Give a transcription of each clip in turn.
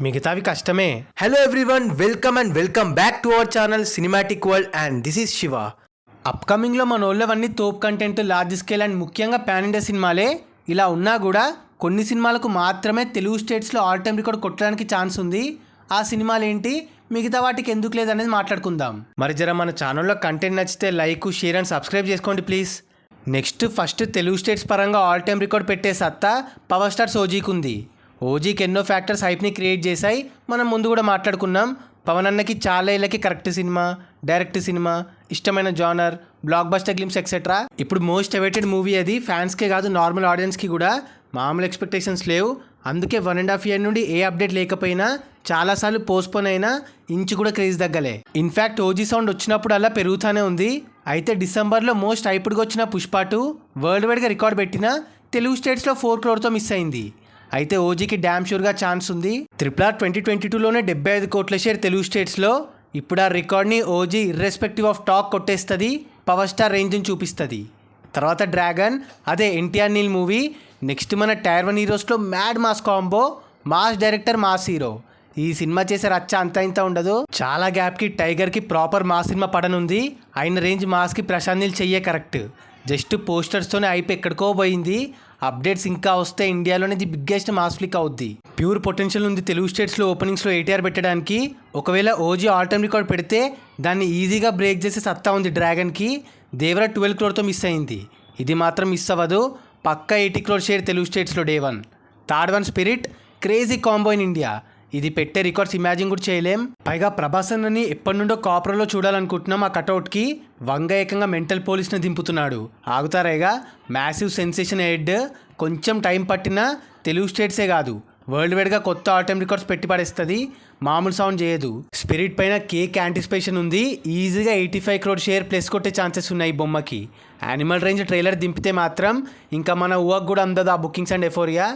మిగతావి కష్టమే. Hello everyone, welcome back to our channel cinematic world and this is Shiva. అప్కమింగ్లో మన వాళ్ళవన్నీ తోప్ కంటెంట్, లార్జ్ స్కేల్ అండ్ ముఖ్యంగా పాన్ ఇండియా సినిమాలే. ఇలా ఉన్నా కూడా కొన్ని సినిమాలకు మాత్రమే తెలుగు స్టేట్స్లో ఆల్ టైమ్ రికార్డ్ కొట్టడానికి ఛాన్స్ ఉంది. ఆ సినిమాలు ఏంటి, మిగతా వాటికి ఎందుకు లేదనేది మాట్లాడుకుందాం. మరి జర మన ఛానల్లో కంటెంట్ నచ్చితే లైక్, షేర్ అండ్ సబ్స్క్రైబ్ చేసుకోండి please. Next first Telugu states పరంగా ఆల్ టైమ్ రికార్డ్ పెట్టే సత్తా పవర్ స్టార్స్ ఓజీకి ఉంది. ఓజీకి ఎన్నో ఫ్యాక్టర్స్ హైప్ని క్రియేట్ చేశాయి. మనం ముందు కూడా మాట్లాడుకున్నాం. పవన్ అన్నకి చాలా ఏళ్ళకి కరెక్ట్ సినిమా, డైరెక్ట్ సినిమా, ఇష్టమైన genre, block buster glimpse etcetera. ఇప్పుడు మోస్ట్ అవైటెడ్ మూవీ అది. ఫ్యాన్స్కే కాదు, నార్మల్ ఆడియన్స్కి కూడా మామూలు ఎక్స్పెక్టేషన్స్ లేవు. అందుకే 1.5 year నుండి ఏ అప్డేట్ లేకపోయినా, చాలాసార్లు పోస్ట్పోన్ అయినా ఇంచు కూడా క్రేజ్ తగ్గలే. ఇన్ఫ్యాక్ట్ ఓజీ సౌండ్ వచ్చినప్పుడు అలా పెరుగుతూనే ఉంది. అయితే డిసెంబర్లో మోస్ట్ హైప్డ్గా వచ్చిన పుష్ప 2 వరల్డ్ వైడ్గా రికార్డ్ పెట్టిన తెలుగు స్టేట్స్లో 4 crore మిస్ అయింది. అయితే ఓజీకి డ్యామ్ షూర్గా ఛాన్స్ ఉంది. RRR 2022లోనే 75 కోట్ల షేర్ తెలుగు స్టేట్స్లో. ఇప్పుడు ఆ రికార్డ్ని ఓజీ ఇర్రెస్పెక్టివ్ ఆఫ్ టాక్ కొట్టేస్తుంది, పవర్ స్టార్ రేంజ్ని చూపిస్తుంది. తర్వాత డ్రాగన్, అదే ఎన్టీఆర్ నీల్ మూవీ. నెక్స్ట్ మన టైర్ 1 హీరోస్లో mad mass combo, mass director mass hero. ఈ సినిమా చేసే రచ్చ అంత ఇంత ఉండదు. చాలా గ్యాప్కి టైగర్కి ప్రాపర్ మాస్ సినిమా పడనుంది. అయిన రేంజ్ మాస్కి ప్రశాంత్ నీల్ చెయ్యే కరెక్ట్. జస్ట్ పోస్టర్స్తోనే అయిపోయి ఎక్కడికో పోయింది. అప్డేట్స్ ఇంకా వస్తే ఇండియాలోనే ది బిగ్గెస్ట్ మాస్ ఫ్లిక్ అవుద్ది. ప్యూర్ పొటెన్షియల్ ఉంది తెలుగు స్టేట్స్లో ఓపెనింగ్స్లో ATR పెట్టడానికి. ఒకవేళ ఓజీ ఆల్ టైమ్ రికార్డ్ పెడితే దాన్ని ఈజీగా బ్రేక్ చేసే సత్తా ఉంది డ్రాగన్కి. దేవరా 12 crore మిస్ అయింది. ఇది మాత్రం మిస్ అవ్వదు. పక్కా 80 crore షేర్ తెలుగు స్టేట్స్లో day 1. Third one spirit, crazy combo in India. ఇది పెట్టే రికార్డ్స్ ఇమాజిన్ కూడా చేయలేం. పైగా ప్రభాస్ అన్నని ఎప్పటి నుండో కాపర్లో చూడాలనుకుంటున్నాం. ఆ కటౌట్కి వంగ ఏకంగా మెంటల్ పోలీస్ని దింపుతున్నాడు. ఆగుతారేగా, మ్యాసివ్ సెన్సేషన్ హెడ్. కొంచెం టైం పట్టినా తెలుగు స్టేట్సే కాదు, వరల్డ్ వైడ్గా కొత్త ఆల్ టైమ్ రికార్డ్స్ పెట్టి పడేస్తుంది. మామూలు సౌండ్ చేయదు. స్పిరిట్ పైన కేక్ యాంటిసిపేషన్ ఉంది. ఈజీగా 85 crore షేర్ ప్లస్ కొట్టే ఛాన్సెస్ ఉన్నాయి ఈ బొమ్మకి. యానిమల్ రేంజ్ ట్రైలర్ దింపితే మాత్రం ఇంకా మన ఊహకు కూడా అందదు ఆ బుకింగ్స్ అండ్ ఎఫోరియా.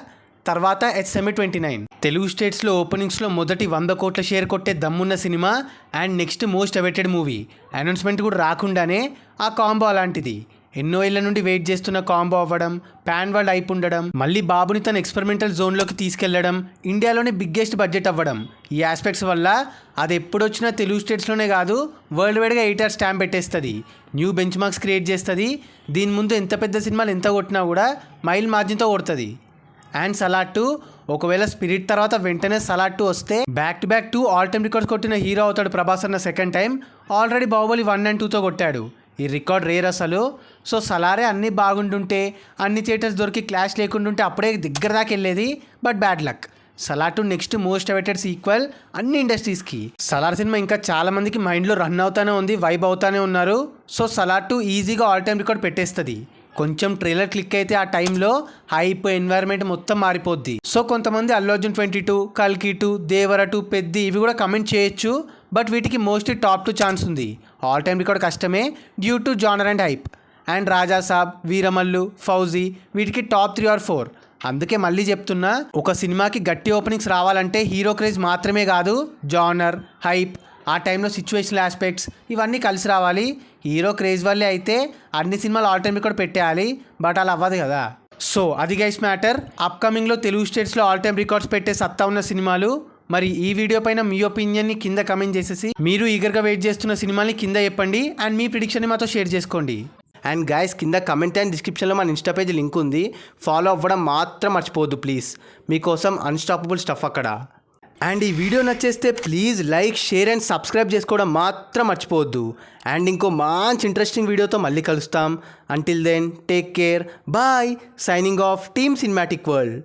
తర్వాత HMA 29 తెలుగు స్టేట్స్లో ఓపెనింగ్స్లో మొదటి 100 కోట్ల షేర్ కొట్టే దమ్మున్న cinema and next most awaited movie. Announcement కూడా రాకుండానే ఆ కాంబో అలాంటిది. ఎన్నో ఏళ్ల నుండి వెయిట్ చేస్తున్న కాంబో అవ్వడం, పాన్ వరల్డ్ హైప్ ఉండడం, మళ్ళీ బాబుని తన ఎక్స్పెరిమెంటల్ జోన్లోకి తీసుకెళ్లడం, ఇండియాలోనే బిగ్గెస్ట్ బడ్జెట్ అవ్వడం. ఈ ఆస్పెక్ట్స్ వల్ల అది ఎప్పుడొచ్చినా తెలుగు స్టేట్స్లోనే కాదు, వరల్డ్ వైడ్గా ATR స్టాంప్ పెట్టేస్తుంది. న్యూ బెంచ్ మార్క్స్ క్రియేట్ చేస్తుంది. దీని ముందు ఎంత పెద్ద సినిమాలు ఎంత కొట్టినా కూడా మైల్ మార్జిన్తో కొడుతుంది. అండ్ సలార్ 2, ఒకవేళ స్పిరిట్ తర్వాత వెంటనే సలార్ 2 వస్తే back to back 2 all time records కొట్టిన హీరో అవుతాడు ప్రభాస్ అన్న second time. Already Baahubali 1 and 2తో కొట్టాడు. ఈ రికార్డ్ రేర్ అసలు. సో సలారే అన్నీ బాగుంటుంటే, అన్ని థియేటర్స్ దొరికి క్లాష్ లేకుంటుంటే అప్పుడే దగ్గర దాకా వెళ్ళేది. But bad luck. Salaar 2 next most awaited sequel అన్ని ఇండస్ట్రీస్కి. సలార్ సినిమా ఇంకా చాలా మందికి మైండ్లో రన్ అవుతానే ఉంది, వైబ్ అవుతానే ఉన్నారు. సో సలార్ 2 ఈజీగా ఆల్ టైమ్ రికార్డ్ పెట్టేస్తుంది. కొంచెం ట్రైలర్ క్లిక్ అయితే ఆ టైంలో హైప్, ఎన్వైర్న్మెంట్ మొత్తం మారిపోద్ది. సో కొంతమంది అల్లు అర్జున్ 22, కల్కి 2, దేవర 2, పెద్ది ఇవి కూడా కమెంట్ చేయొచ్చు. బట్ వీటికి మోస్ట్లీ టాప్ 2 ఛాన్స్ ఉంది. ఆల్ టైమ్ రికార్డ్ కష్టమే due to genre and hype. And Raja Saab, Veeramallu, Fauji వీటికి టాప్ 3 or 4. అందుకే మళ్ళీ చెప్తున్నా, ఒక సినిమాకి గట్టి ఓపెనింగ్స్ రావాలంటే హీరో క్రేజ్ మాత్రమే కాదు, జానర్, హైప్, ఆ టైంలో సిచ్యువేషనల్ ఆస్పెక్ట్స్ ఇవన్నీ కలిసి రావాలి. హీరో క్రేజ్ వల్లే అయితే అన్ని సినిమాలు ఆల్ టైమ్ రికార్డ్ పెట్టేయాలి. బట్ అలా అవ్వదు కదా. సో అది గైస్ మ్యాటర్. అప్కమింగ్లో తెలుగు స్టేట్స్లో ఆల్ టైమ్ రికార్డ్స్ పెట్టే సత్తా ఉన్న సినిమాలు. మరి ఈ వీడియో పైన మీ ఒపీనియన్ని కింద కమెంట్ చేసేసి, మీరు ఈగర్గా వెయిట్ చేస్తున్న సినిమాని కింద చెప్పండి అండ్ మీ ప్రిడిక్షన్ని మాతో షేర్ చేసుకోండి. అండ్ గైస్, కింద కమెంట్ అండ్ డిస్క్రిప్షన్లో మన ఇన్స్టా పేజ్ లింక్ ఉంది. ఫాలో అవ్వడం మాత్రం మర్చిపోవద్దు ప్లీజ్. మీకోసం అన్స్టాపబుల్ స్టఫ్ అక్కడ. అండ్ ఈ వీడియో నచ్చేస్తే please like, share and subscribe చేసుకోవడం మాత్రం మర్చిపోవద్దు. అండ్ ఇంకో మంచి ఇంట్రెస్టింగ్ వీడియోతో మళ్ళీ కలుస్తాం. Until then take care, bye. Signing off team Cinematic world.